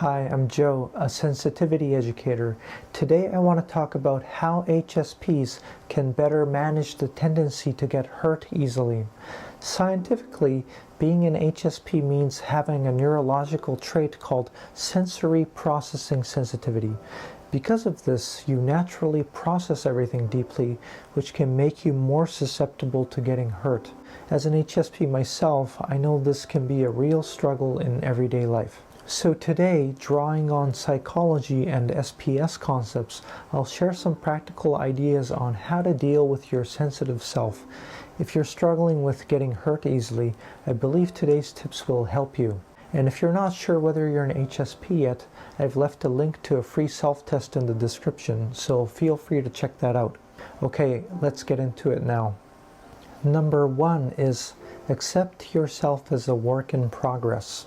Hi, I'm Joe, a sensitivity educator. Today I want to talk about how HSPs can better manage the tendency to get hurt easily. Scientifically, being an HSP means having a neurological trait called sensory processing sensitivity. Because of this, you naturally process everything deeply, which can make you more susceptible to getting hurt. As an HSP myself, I know this can be a real struggle in everyday life. So today, drawing on psychology and SPS concepts, I'll share some practical ideas on how to deal with your sensitive self. If you're struggling with getting hurt easily, I believe today's tips will help you. And if you're not sure whether you're an HSP yet, I've left a link to a free self-test in the description, so feel free to check that out. Okay, let's get into it now. Number 1 is accept yourself as a work in progress.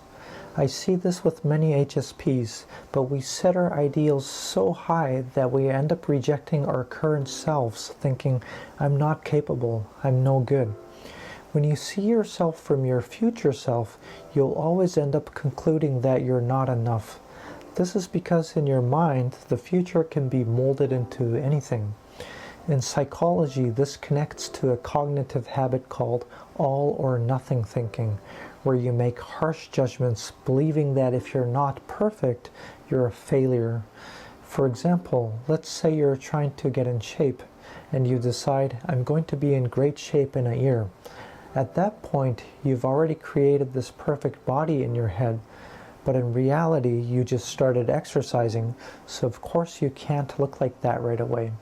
I see this with many HSPs, but we set our ideals so high that we end up rejecting our current selves, thinking, I'm not capable, I'm no good. When you see yourself from your future self, you'll always end up concluding that you're not enough. This is because in your mind, the future can be molded into anything. In psychology, this connects to a cognitive habit called all or nothing thinking, where you make harsh judgments believing that if you're not perfect, you're a failure. For example, let's say you're trying to get in shape and you decide, I'm going to be in great shape in a year. At that point, you've already created this perfect body in your head, but in reality, you just started exercising, so of course you can't look like that right away.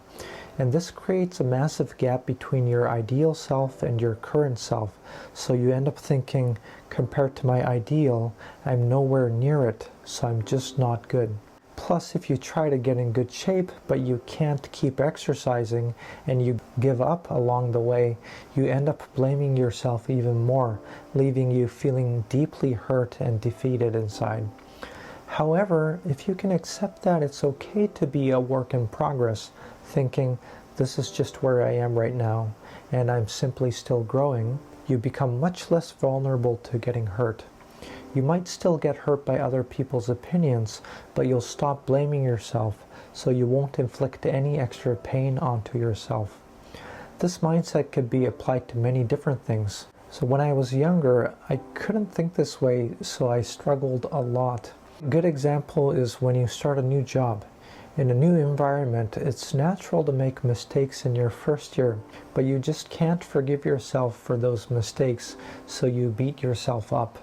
And this creates a massive gap between your ideal self and your current self. So you end up thinking, compared to my ideal, I'm nowhere near it, so I'm just not good. Plus, if you try to get in good shape, but you can't keep exercising, and you give up along the way, you end up blaming yourself even more, leaving you feeling deeply hurt and defeated inside. However, if you can accept that it's okay to be a work in progress, thinking, this is just where I am right now, and I'm simply still growing, you become much less vulnerable to getting hurt. You might still get hurt by other people's opinions, but you'll stop blaming yourself, so you won't inflict any extra pain onto yourself. This mindset could be applied to many different things. So when I was younger, I couldn't think this way, so I struggled a lot. A good example is when you start a new job. In a new environment, it's natural to make mistakes in your first year, but you just can't forgive yourself for those mistakes, so you beat yourself up.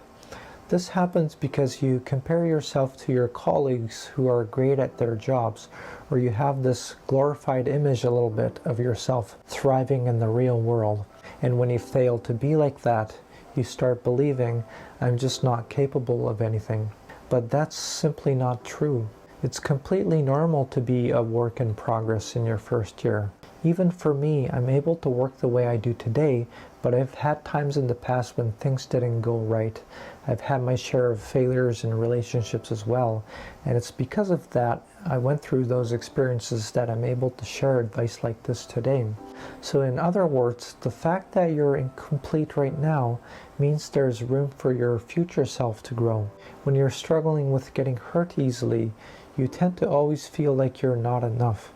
This happens because you compare yourself to your colleagues who are great at their jobs, or you have this glorified image a little bit of yourself thriving in the real world. And when you fail to be like that, you start believing, I'm just not capable of anything. But that's simply not true. It's completely normal to be a work in progress in your first year. Even for me, I'm able to work the way I do today, but I've had times in the past when things didn't go right. I've had my share of failures in relationships as well, and it's because of that I went through those experiences that I'm able to share advice like this today. So in other words, the fact that you're incomplete right now means there's room for your future self to grow. When you're struggling with getting hurt easily, you tend to always feel like you're not enough.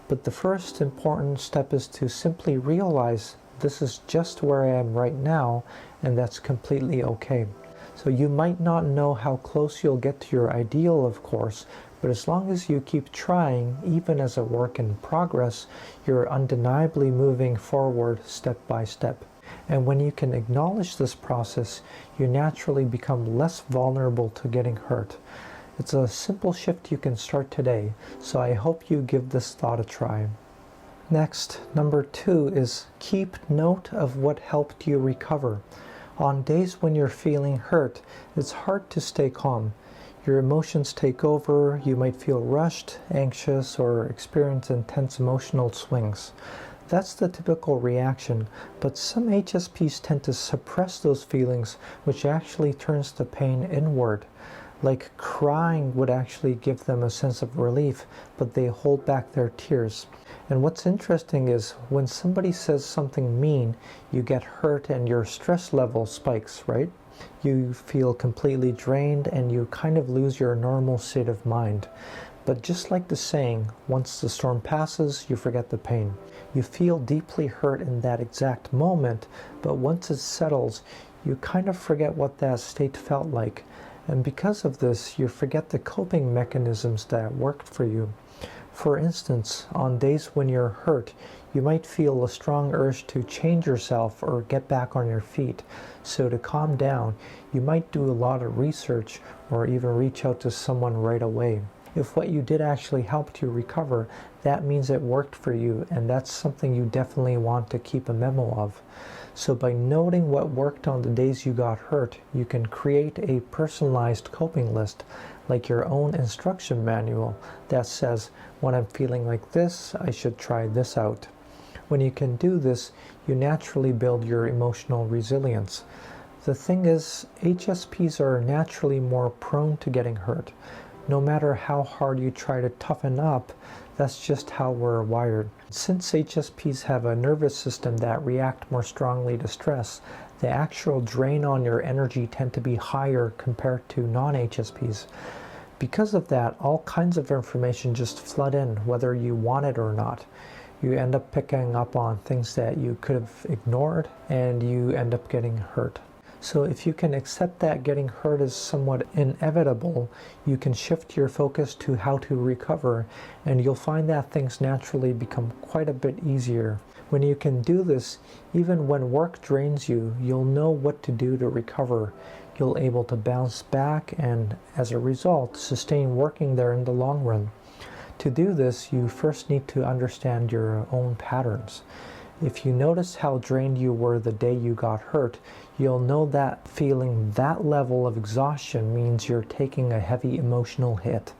But the first important step is to simply realize this is just where I am right now, and that's completely okay. So you might not know how close you'll get to your ideal, of course, but as long as you keep trying, even as a work in progress, you're undeniably moving forward step by step. And when you can acknowledge this process, you naturally become less vulnerable to getting hurt. It's a simple shift you can start today, so I hope you give this thought a try. Next, number 2 is keep note of what helped you recover. On days when you're feeling hurt, it's hard to stay calm. Your emotions take over, you might feel rushed, anxious, or experience intense emotional swings. That's the typical reaction, but some HSPs tend to suppress those feelings, which actually turns the pain inward. Like crying would actually give them a sense of relief, but they hold back their tears. And what's interesting is when somebody says something mean, you get hurt and your stress level spikes, right? You feel completely drained and you kind of lose your normal state of mind. But just like the saying, once the storm passes, you forget the pain. You feel deeply hurt in that exact moment, but once it settles, you kind of forget what that state felt like. And because of this, you forget the coping mechanisms that worked for you. For instance, on days when you're hurt, you might feel a strong urge to change yourself or get back on your feet. So to calm down, you might do a lot of research or even reach out to someone right away. If what you did actually helped you recover, that means it worked for you, and that's something you definitely want to keep a memo of. So by noting what worked on the days you got hurt, you can create a personalized coping list, like your own instruction manual that says, when I'm feeling like this, I should try this out. When you can do this, you naturally build your emotional resilience. The thing is, HSPs are naturally more prone to getting hurt. No matter how hard you try to toughen up, that's just how we're wired. Since HSPs have a nervous system that reacts more strongly to stress, the actual drain on your energy tend to be higher compared to non-HSPs. Because of that, all kinds of information just flood in, whether you want it or not. You end up picking up on things that you could have ignored, and you end up getting hurt. So if you can accept that getting hurt is somewhat inevitable, you can shift your focus to how to recover, and you'll find that things naturally become quite a bit easier. When you can do this, even when work drains you, you'll know what to do to recover. You'll be able to bounce back and, as a result, sustain working there in the long run. To do this, you first need to understand your own patterns. If you notice how drained you were the day you got hurt, you'll know that feeling that level of exhaustion means you're taking a heavy emotional hit.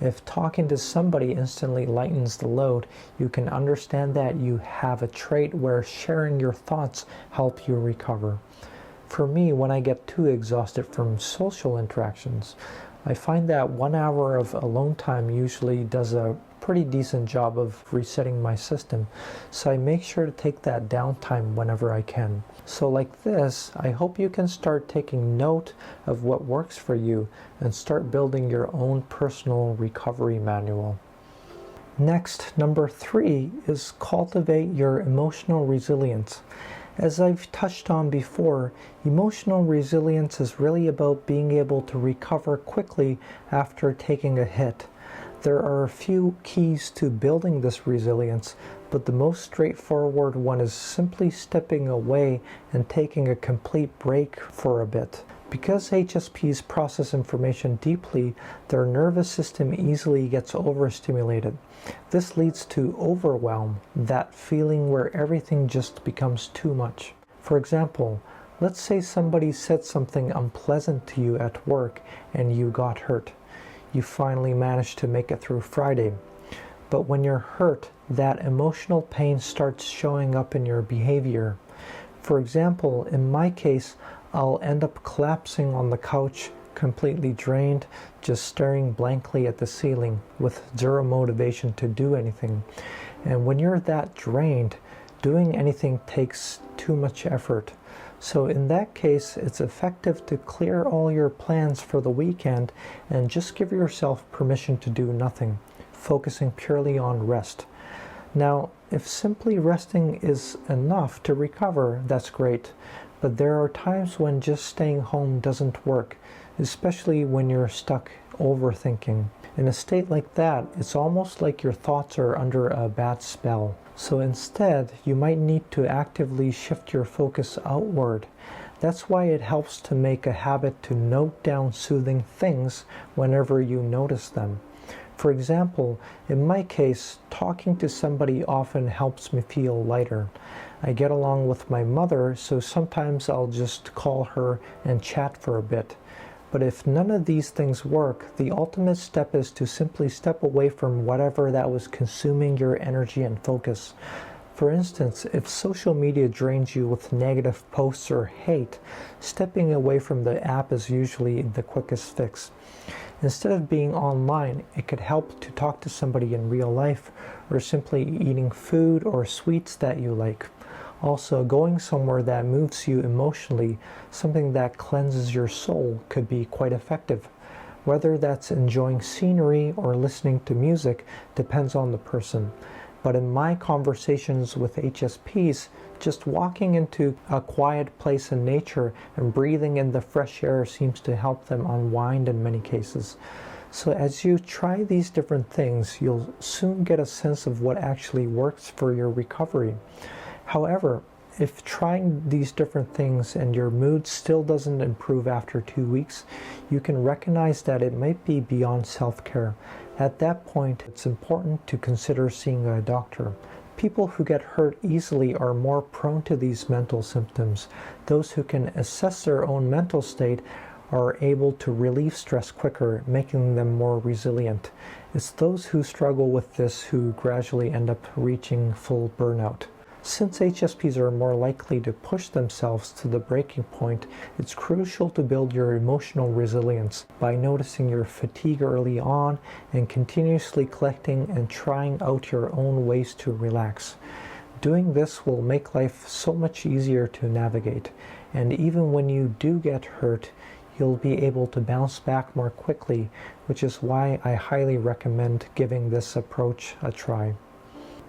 If talking to somebody instantly lightens the load, you can understand that you have a trait where sharing your thoughts help you recover. For me, when I get too exhausted from social interactions, I find that 1 hour of alone time usually does a pretty decent job of resetting my system, so I make sure to take that downtime whenever I can. So like this, I hope you can start taking note of what works for you and start building your own personal recovery manual. Next, number 3 is cultivate your emotional resilience. As I've touched on before, emotional resilience is really about being able to recover quickly after taking a hit. There are a few keys to building this resilience, but the most straightforward one is simply stepping away and taking a complete break for a bit. Because HSPs process information deeply, their nervous system easily gets overstimulated. This leads to overwhelm, that feeling where everything just becomes too much. For example, let's say somebody said something unpleasant to you at work and you got hurt. You finally managed to make it through Friday. But when you're hurt, that emotional pain starts showing up in your behavior. For example, in my case, I'll end up collapsing on the couch, completely drained, just staring blankly at the ceiling with zero motivation to do anything. And when you're that drained, doing anything takes too much effort. So in that case, it's effective to clear all your plans for the weekend and just give yourself permission to do nothing, focusing purely on rest. Now, if simply resting is enough to recover, that's great. But there are times when just staying home doesn't work, especially when you're stuck overthinking. In a state like that, it's almost like your thoughts are under a bad spell. So instead, you might need to actively shift your focus outward. That's why it helps to make a habit to note down soothing things whenever you notice them. For example, in my case, talking to somebody often helps me feel lighter. I get along with my mother, so sometimes I'll just call her and chat for a bit. But if none of these things work, the ultimate step is to simply step away from whatever that was consuming your energy and focus. For instance, if social media drains you with negative posts or hate, stepping away from the app is usually the quickest fix. Instead of being online, it could help to talk to somebody in real life or simply eating food or sweets that you like. Also, going somewhere that moves you emotionally, something that cleanses your soul, could be quite effective. Whether that's enjoying scenery or listening to music depends on the person. But in my conversations with HSPs, just walking into a quiet place in nature and breathing in the fresh air seems to help them unwind in many cases. So as you try these different things, you'll soon get a sense of what actually works for your recovery. However, if trying these different things and your mood still doesn't improve after 2 weeks, you can recognize that it might be beyond self-care. At that point, it's important to consider seeing a doctor. People who get hurt easily are more prone to these mental symptoms. Those who can assess their own mental state are able to relieve stress quicker, making them more resilient. It's those who struggle with this who gradually end up reaching full burnout. Since HSPs are more likely to push themselves to the breaking point, it's crucial to build your emotional resilience by noticing your fatigue early on and continuously collecting and trying out your own ways to relax. Doing this will make life so much easier to navigate, and even when you do get hurt, you'll be able to bounce back more quickly, which is why I highly recommend giving this approach a try.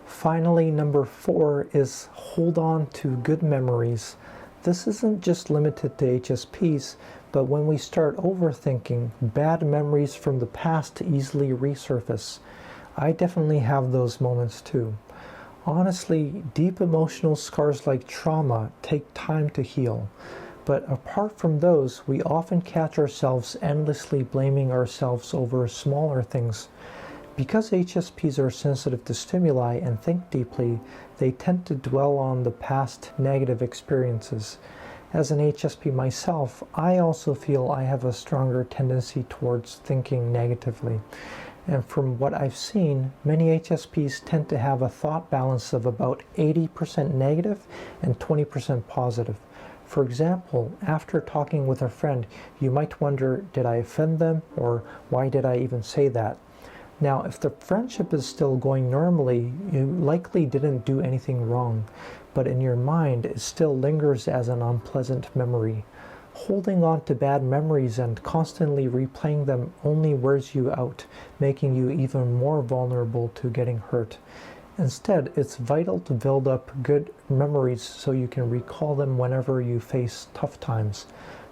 Finally, number 4 is hold on to good memories. This isn't just limited to HSPs, but when we start overthinking, bad memories from the past easily resurface. I definitely have those moments too. Honestly, deep emotional scars like trauma take time to heal. But apart from those, we often catch ourselves endlessly blaming ourselves over smaller things. Because HSPs are sensitive to stimuli and think deeply, they tend to dwell on the past negative experiences. As an HSP myself, I also feel I have a stronger tendency towards thinking negatively. And from what I've seen, many HSPs tend to have a thought balance of about 80% negative and 20% positive. For example, after talking with a friend, you might wonder, did I offend them, or why did I even say that? Now, if the friendship is still going normally, you likely didn't do anything wrong, but in your mind, it still lingers as an unpleasant memory. Holding on to bad memories and constantly replaying them only wears you out, making you even more vulnerable to getting hurt. Instead, it's vital to build up good memories so you can recall them whenever you face tough times.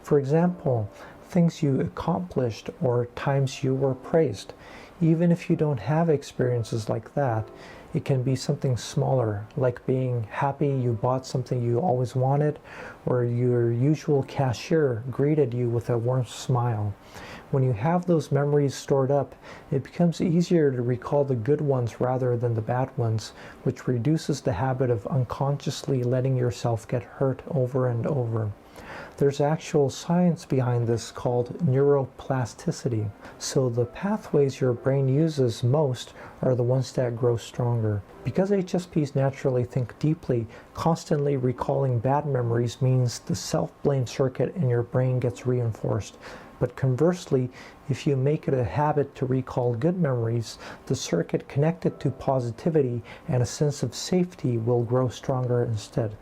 For example, things you accomplished or times you were praised. Even if you don't have experiences like that, it can be something smaller, like being happy you bought something you always wanted, or your usual cashier greeted you with a warm smile. When you have those memories stored up, it becomes easier to recall the good ones rather than the bad ones, which reduces the habit of unconsciously letting yourself get hurt over and over. There's actual science behind this called neuroplasticity. So the pathways your brain uses most are the ones that grow stronger. Because HSPs naturally think deeply, constantly recalling bad memories means the self-blame circuit in your brain gets reinforced. But conversely, if you make it a habit to recall good memories, the circuit connected to positivity and a sense of safety will grow stronger instead.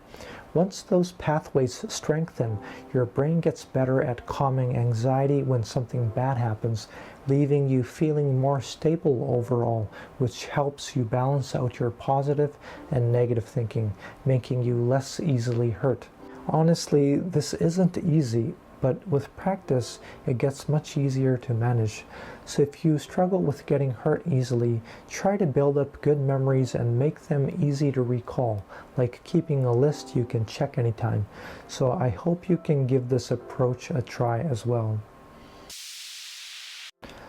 Once those pathways strengthen, your brain gets better at calming anxiety when something bad happens, leaving you feeling more stable overall, which helps you balance out your positive and negative thinking, making you less easily hurt. Honestly, this isn't easy, but with practice, it gets much easier to manage. So if you struggle with getting hurt easily, try to build up good memories and make them easy to recall, like keeping a list you can check anytime. So I hope you can give this approach a try as well.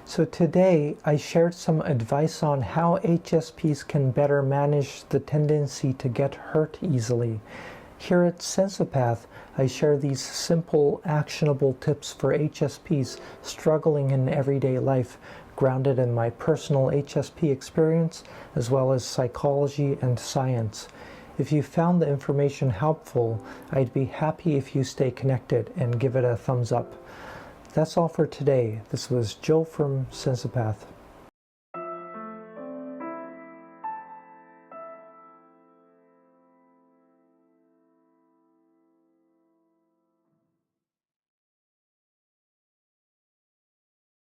So today, I shared some advice on how HSPs can better manage the tendency to get hurt easily. Here at Sensipath, I share these simple, actionable tips for HSPs struggling in everyday life, grounded in my personal HSP experience, as well as psychology and science. If you found the information helpful, I'd be happy if you stay connected and give it a thumbs up. That's all for today. This was Joe from Sensipath.